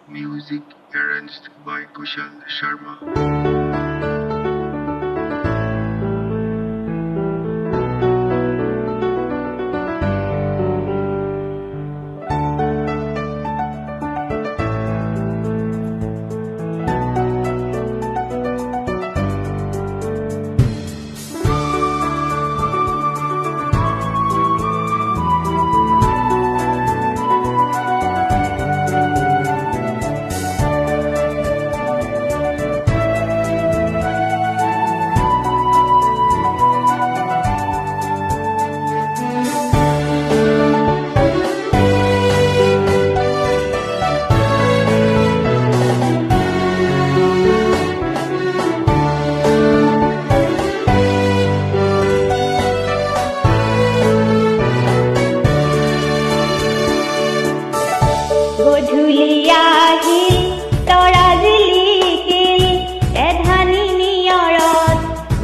Music arranged by Kushal Sharma.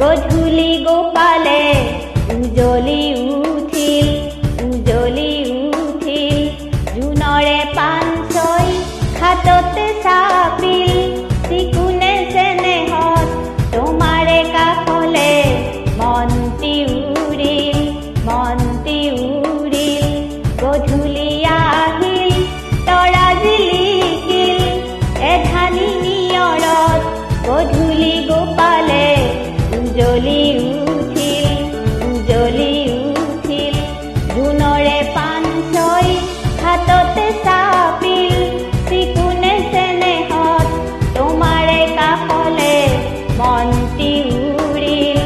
গধূলি গোপালে উজলি উঠিল জোনৰে পান ছয় হাততে চাপিল চিকুনে চেনেহত তোমাৰে কাষলে মন্তি উৰিল গধূলি আহিল তৰা জিলিকিল এধানি নিয়ৰত গধূলি গোপালে উজলি উঠিল জোনৰে পান ছয় হাততে চাপিল চিকুনে চেনেহত তোমাৰে কাষলে মন্তি উৰিল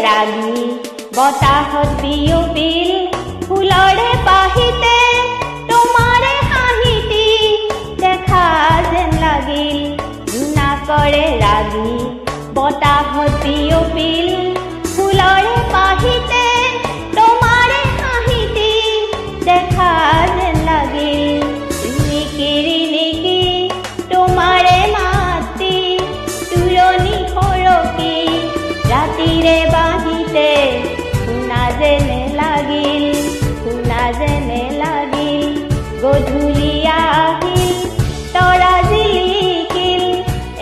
লাগি বতাহত বিয়পিল ফুলৰে পাহিতে তোমাৰে হাঁহিটি দেখা যেন লাগিল জোনাকৰে লাগি বতাহত বিয়পিল ফুলৰে পাহিতে তোমাৰে হাঁহিটি দেখা যেন লাগিল নিকিৰি তোমাৰে মাতি তুলনি সৰকি ৰাতিৰে বাঁহিতে শুনা যেনে লাগিল গধূলি আহিল তৰা জিলিকিল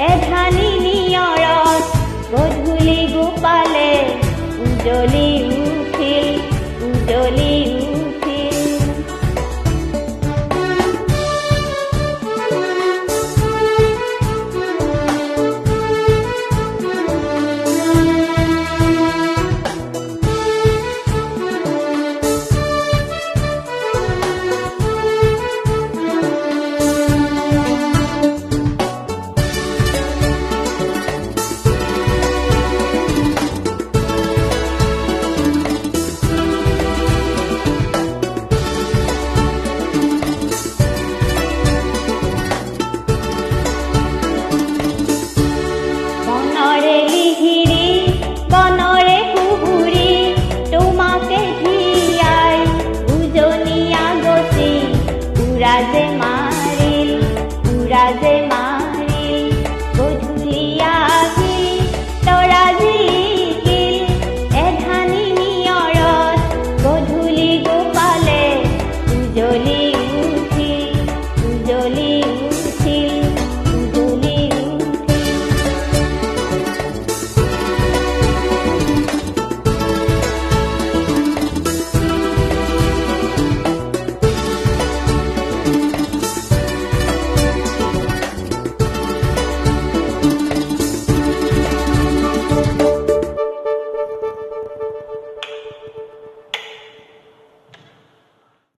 এধানি নিয়ৰত গধূলি গোপালে উজলি